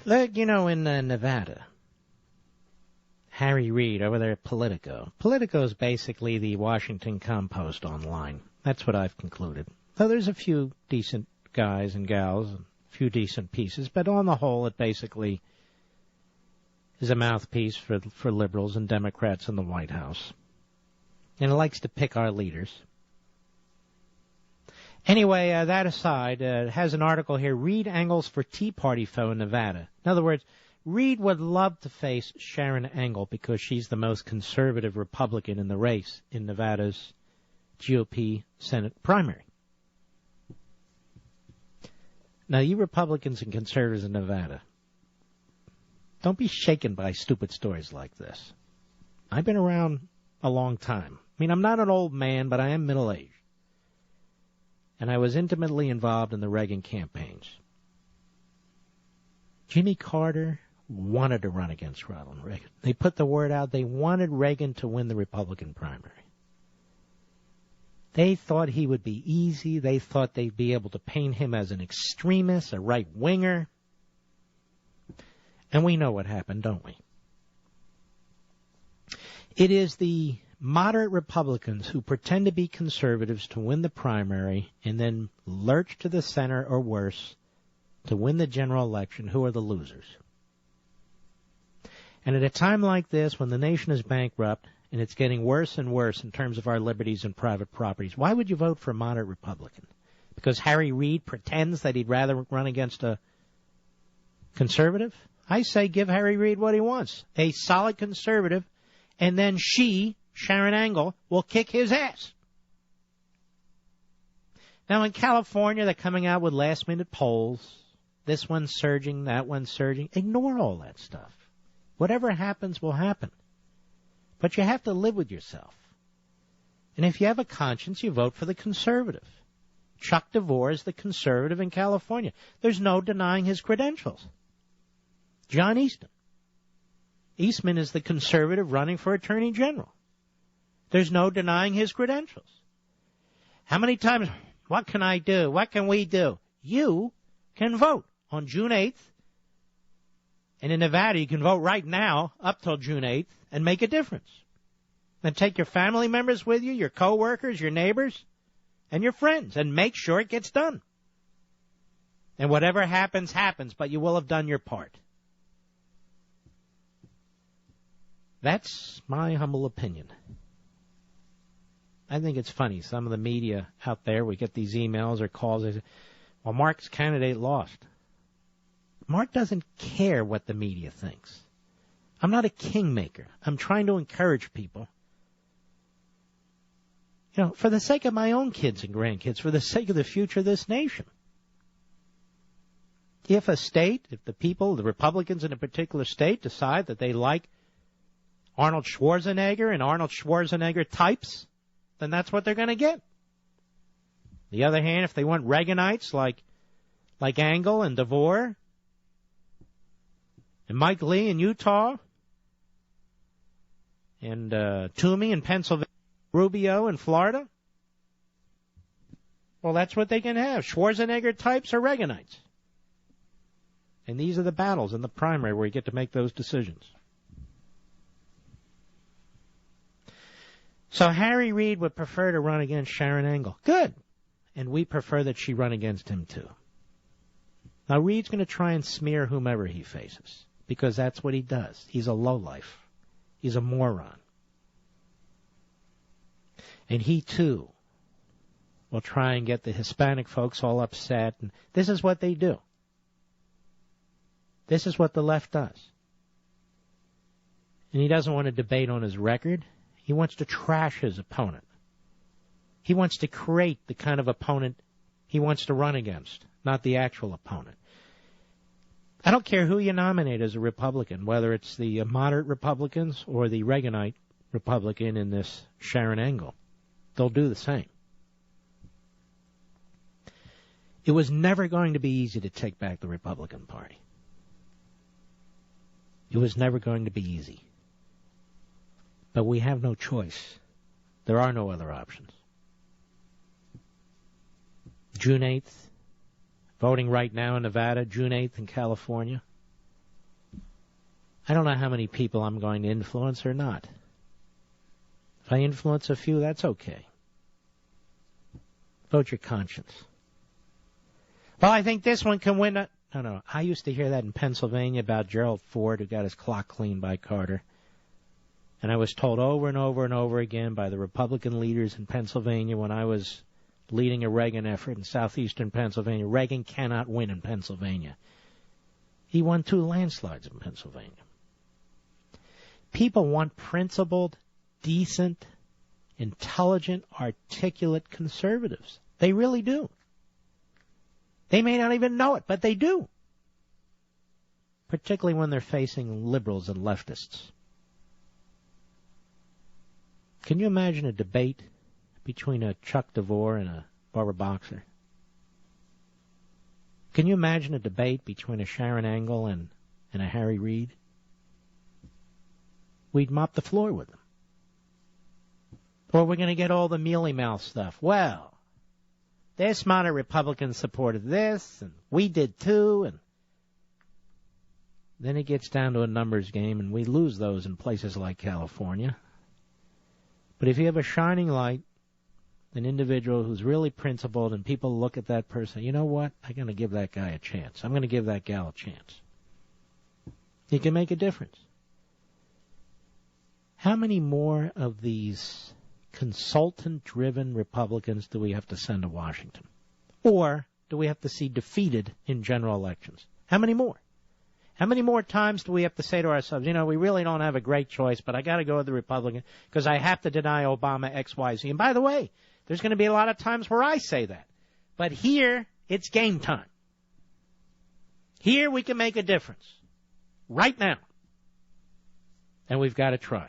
Look, in Nevada, Harry Reid over there at Politico. Politico is basically the Washington Compost online. That's what I've concluded. Though there's a few decent guys and gals, and a few decent pieces, but on the whole it basically is a mouthpiece for liberals and Democrats in the White House. And it likes to pick our leaders. Anyway, that aside, it has an article here, Reid angles for Tea Party foe in Nevada. In other words, Reid would love to face Sharron Angle because she's the most conservative Republican in the race in Nevada's GOP Senate primary. Now, you Republicans and conservatives in Nevada, don't be shaken by stupid stories like this. I've been around a long time. I mean, I'm not an old man, but I am middle-aged. And I was intimately involved in the Reagan campaigns. Jimmy Carter wanted to run against Ronald Reagan. They put the word out. They wanted Reagan to win the Republican primary. They thought he would be easy. They thought they'd be able to paint him as an extremist, a right-winger. And we know what happened, don't we? It is the moderate Republicans who pretend to be conservatives to win the primary and then lurch to the center or worse to win the general election who are the losers. And at a time like this, when the nation is bankrupt and it's getting worse and worse in terms of our liberties and private properties, why would you vote for a moderate Republican? Because Harry Reid pretends that he'd rather run against a conservative? I say give Harry Reid what he wants, a solid conservative, and then Sharron Angle, will kick his ass. Now in California, they're coming out with last-minute polls. This one's surging, that one's surging. Ignore all that stuff. Whatever happens will happen. But you have to live with yourself. And if you have a conscience, you vote for the conservative. Chuck DeVore is the conservative in California. There's no denying his credentials. John Eastman is the conservative running for Attorney General. There's no denying his credentials. How many times, what can I do? What can we do? You can vote on June 8th. And in Nevada, you can vote right now up till June 8th and make a difference. And take your family members with you, your coworkers, your neighbors, and your friends, and make sure it gets done. And whatever happens, happens, but you will have done your part. That's my humble opinion. I think it's funny. Some of the media out there, we get these emails or calls. They say, well, Mark's candidate lost. Mark doesn't care what the media thinks. I'm not a kingmaker. I'm trying to encourage people. For the sake of my own kids and grandkids, for the sake of the future of this nation. If the people, the Republicans in a particular state decide that they like Arnold Schwarzenegger and Arnold Schwarzenegger types, then that's what they're going to get. On the other hand, if they want Reaganites like Angle and DeVore and Mike Lee in Utah and Toomey in Pennsylvania, Rubio in Florida, well, that's what they can have. Schwarzenegger types or Reaganites. And these are the battles in the primary where you get to make those decisions. So Harry Reid would prefer to run against Sharron Angle. Good. And we prefer that she run against him, too. Now, Reid's going to try and smear whomever he faces, because that's what he does. He's a lowlife. He's a moron. And he, too, will try and get the Hispanic folks all upset. And this is what they do. This is what the left does. And he doesn't want to debate on his record. He wants to trash his opponent. He wants to create the kind of opponent he wants to run against, not the actual opponent. I don't care who you nominate as a Republican, whether it's the moderate Republicans or the Reaganite Republican in this Sharron Angle. They'll do the same. It was never going to be easy to take back the Republican Party. It was never going to be easy. But we have no choice. There are no other options. June 8th, voting right now in Nevada, June 8th in California. I don't know how many people I'm going to influence or not. If I influence a few, that's okay. Vote your conscience. Well, I think this one can win. No. I used to hear that in Pennsylvania about Gerald Ford, who got his clock cleaned by Carter. And I was told over and over and over again by the Republican leaders in Pennsylvania when I was leading a Reagan effort in southeastern Pennsylvania, Reagan cannot win in Pennsylvania. He won 2 landslides in Pennsylvania. People want principled, decent, intelligent, articulate conservatives. They really do. They may not even know it, but they do. Particularly when they're facing liberals and leftists. Can you imagine a debate between a Chuck DeVore and a Barbara Boxer? Can you imagine a debate between a Sharron Angle and a Harry Reid? We'd mop the floor with them. Or we're going to get all the mealy-mouth stuff. Well, this moderate Republican supported this, and we did too, and then it gets down to a numbers game, and we lose those in places like California. But if you have a shining light, an individual who's really principled, and people look at that person, you know what? I'm going to give that guy a chance. I'm going to give that gal a chance. He can make a difference. How many more of these consultant-driven Republicans do we have to send to Washington? Or do we have to see defeated in general elections? How many more? How many more times do we have to say to ourselves, we really don't have a great choice, but I got to go with the Republican because I have to deny Obama X, Y, Z. And by the way, there's going to be a lot of times where I say that. But here, it's game time. Here we can make a difference. Right now. And we've got to try.